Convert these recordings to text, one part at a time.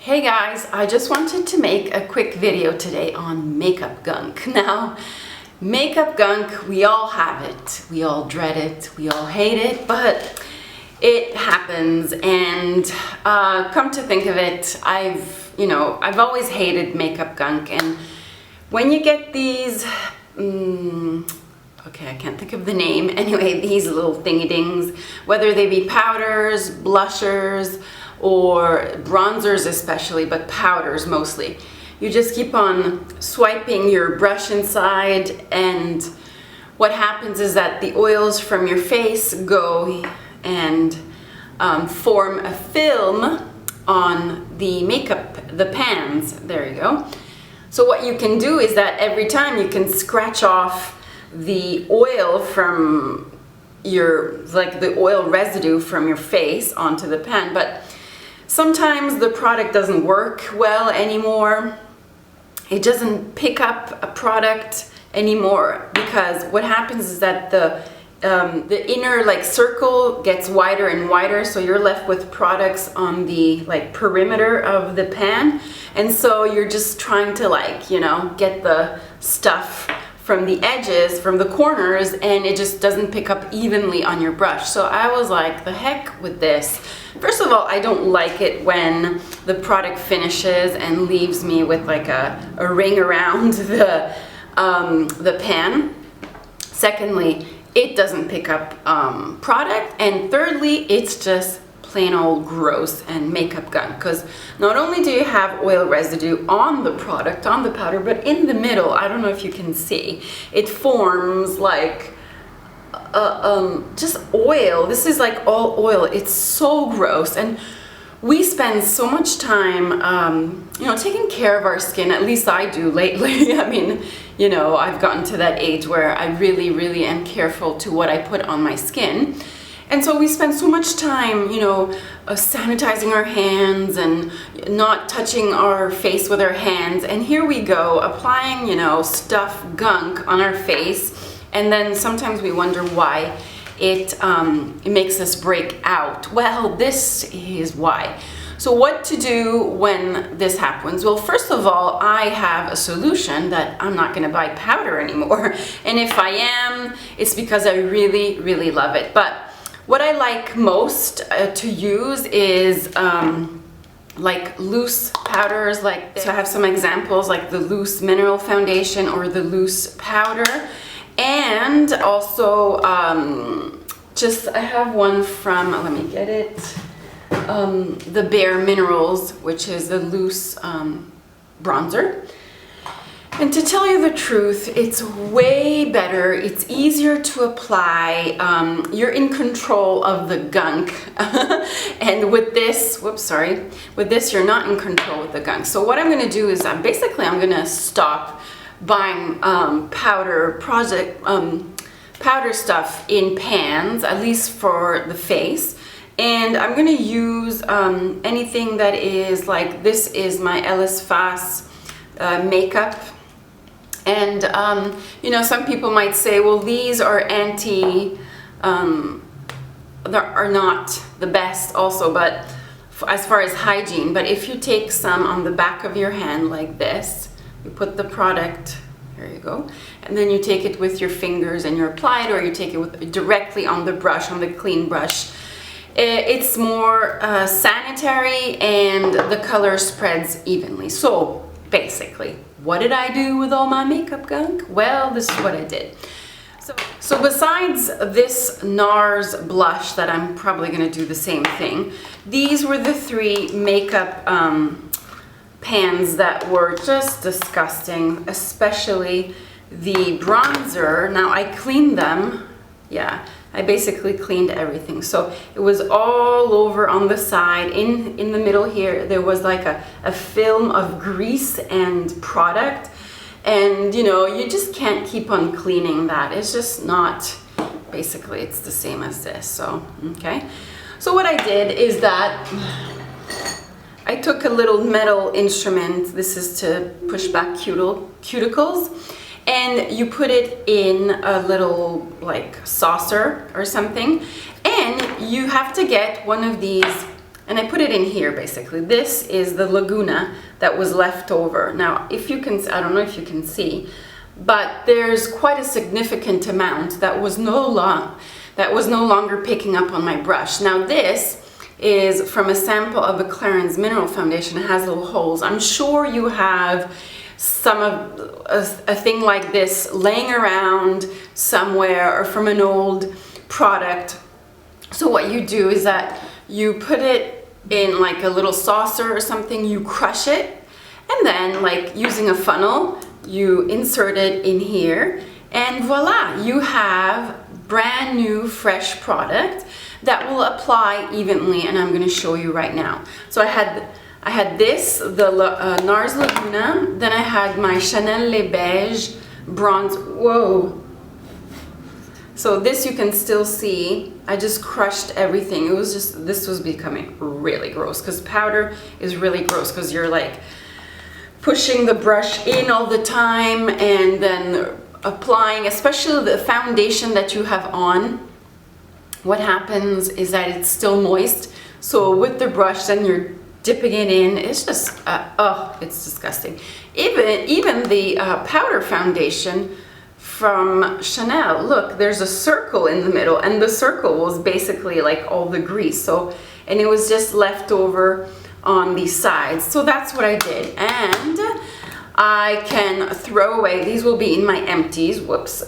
Hey guys, I just wanted to make a quick video today on makeup gunk. Now, makeup gunk, we all have it. We all dread it, we all hate it, but it happens. And come to think of it, I've always hated makeup gunk. And when you get these, okay, I can't think of the name. Anyway, these little thingy-dings, whether they be powders, blushers, or bronzers especially, but powders mostly. You just keep on swiping your brush inside, and what happens is that the oils from your face go and form a film on the makeup, the pans. There you go. So what you can do is that every time you can scratch off the oil from your, like the oil residue from your face onto the pan, but sometimes the product doesn't work well anymore. It doesn't pick up a product anymore because what happens is that the inner like circle gets wider and wider, so you're left with products on the like perimeter of the pan, and so you're just trying to get the stuff from the edges, from the corners, and it just doesn't pick up evenly on your brush. So I was like, the heck with this. First of all, I don't like it when the product finishes and leaves me with like a ring around the pan. Secondly, it doesn't pick up product. And thirdly, it's just plain old gross and makeup gunk, because not only do you have oil residue on the product, on the powder, but in the middle, I don't know if you can see, it forms like just oil. This is like all oil. It's so gross, and we spend so much time taking care of our skin. At least I do lately. I mean, I've gotten to that age where I really am careful to what I put on my skin. And so we spend so much time, sanitizing our hands and not touching our face with our hands. And here we go, applying, stuff, gunk on our face. And then sometimes we wonder why it makes us break out. Well, this is why. So what to do when this happens? Well, first of all, I have a solution that I'm not going to buy powder anymore. And if I am, it's because I really love it. But what I like most to use is like loose powders like this. So I have some examples like the loose mineral foundation or the loose powder. And also I have one from, let me get it, the Bare Minerals, which is the loose bronzer. And to tell you the truth, it's way better, it's easier to apply, you're in control of the gunk. And with this, with this you're not in control with the gunk. So what I'm going to do is I'm going to stop buying powder stuff in pans, at least for the face. And I'm going to use anything that is like, this is my Ellis Fass makeup. And some people might say, well, these are they are not the best also, but as far as hygiene. But if you take some on the back of your hand like this, you put the product, here you go, and then you take it with your fingers and you apply it, or you take it directly on the brush, on the clean brush. It's more sanitary and the color spreads evenly. So basically, what did I do with all my makeup gunk? Well, this is what I did. So besides this NARS blush that I'm probably going to do the same thing, these were the three makeup pans that were just disgusting, especially the bronzer. Now I cleaned them. Yeah, I basically cleaned everything. So it was all over on the side. In the middle here, there was like a film of grease and product. And you just can't keep on cleaning that. It's just not, basically it's the same as this. So, okay. So what I did is that I took a little metal instrument. This is to push back cuticles. And you put it in a little like saucer or something, and you have to get one of these and I put it in here basically. This is the Laguna that was left over. Now, if you can, I don't know if you can see, but there's quite a significant amount that was no longer picking up on my brush. Now this is from a sample of a Clarins Mineral Foundation. It has little holes. I'm sure you have some of a thing like this laying around somewhere or from an old product. So what you do is that you put it in like a little saucer or something, you crush it, and then like using a funnel, you insert it in here, and voila, you have brand new fresh product that will apply evenly, and I'm going to show you right now. So I had this, the NARS Laguna, then I had my Chanel Les Beige bronze. Whoa. So this you can still see, I just crushed everything. It was just, this was becoming really gross, because powder is really gross, because you're like pushing the brush in all the time and then applying, especially the foundation that you have on. What happens is that it's still moist, so with the brush then you're dipping it in. It's just oh, it's disgusting. Even the powder foundation from Chanel, look, there's a circle in the middle, and the circle was basically like all the grease, so, and it was just left over on the sides. So that's what I did, and I can throw away, these will be in my empties, whoops.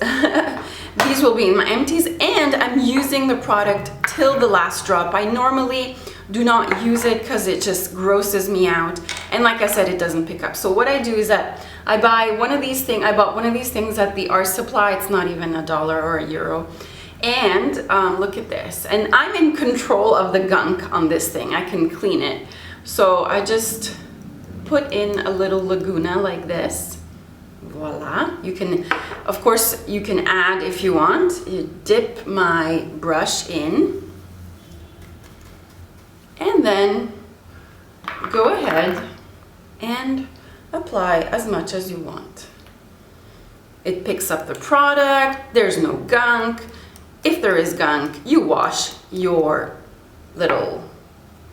These will be in my empties, and I'm using the product till the last drop. I normally do not use it because it just grosses me out, and like I said, it doesn't pick up. So what I do is that I buy one of these things. I bought one of these things at the art supply. It's not even $1 or €1, and look at this, and I'm in control of the gunk on this thing. I can clean it, so I just put in a little Laguna like this. Voila. You can, of course, you can add if you want. You dip my brush in, and then go ahead and apply as much as you want. It picks up the product. There's no gunk. If there is gunk, you wash your little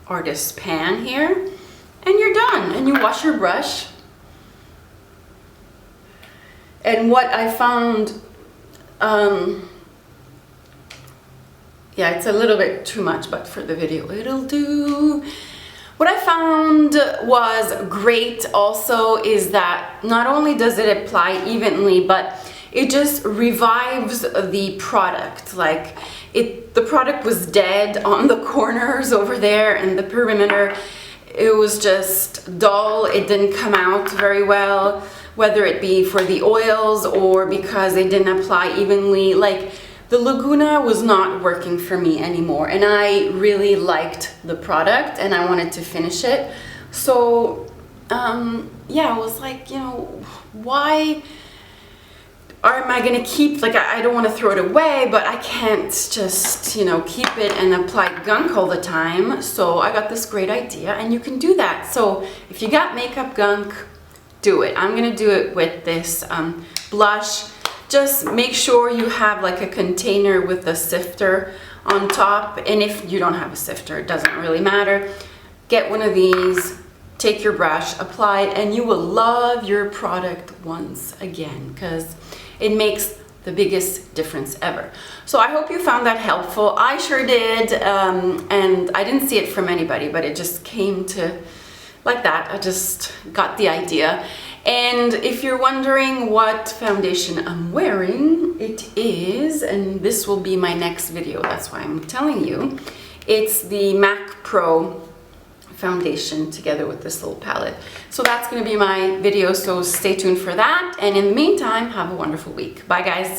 artist's pan here, and you're done. And you wash your brush. And what I found, yeah, it's a little bit too much, but for the video it'll do. What I found was great also is that not only does it apply evenly, but it just revives the product. Like the product was dead on the corners over there and the perimeter. It was just dull. It didn't come out very well, whether it be for the oils or because they didn't apply evenly. Like the Laguna was not working for me anymore, and I really liked the product and I wanted to finish it. So yeah, I was like, you know, why am I gonna keep, like, I don't want to throw it away, but I can't just, you know, keep it and apply gunk all the time. So I got this great idea, and you can do that. So if you got makeup gunk, do it. I'm gonna do it with this blush. Just make sure you have like a container with a sifter on top, and if you don't have a sifter, it doesn't really matter. Get one of these, take your brush, apply it, and you will love your product once again, because it makes the biggest difference ever. So I hope you found that helpful. I sure did, and I didn't see it from anybody, but it just came to like that. I just got the idea. And if you're wondering what foundation I'm wearing, it is, and this will be my next video, that's why I'm telling you, it's the MAC Pro foundation together with this little palette. So that's going to be my video, so stay tuned for that, and in the meantime, have a wonderful week. Bye guys.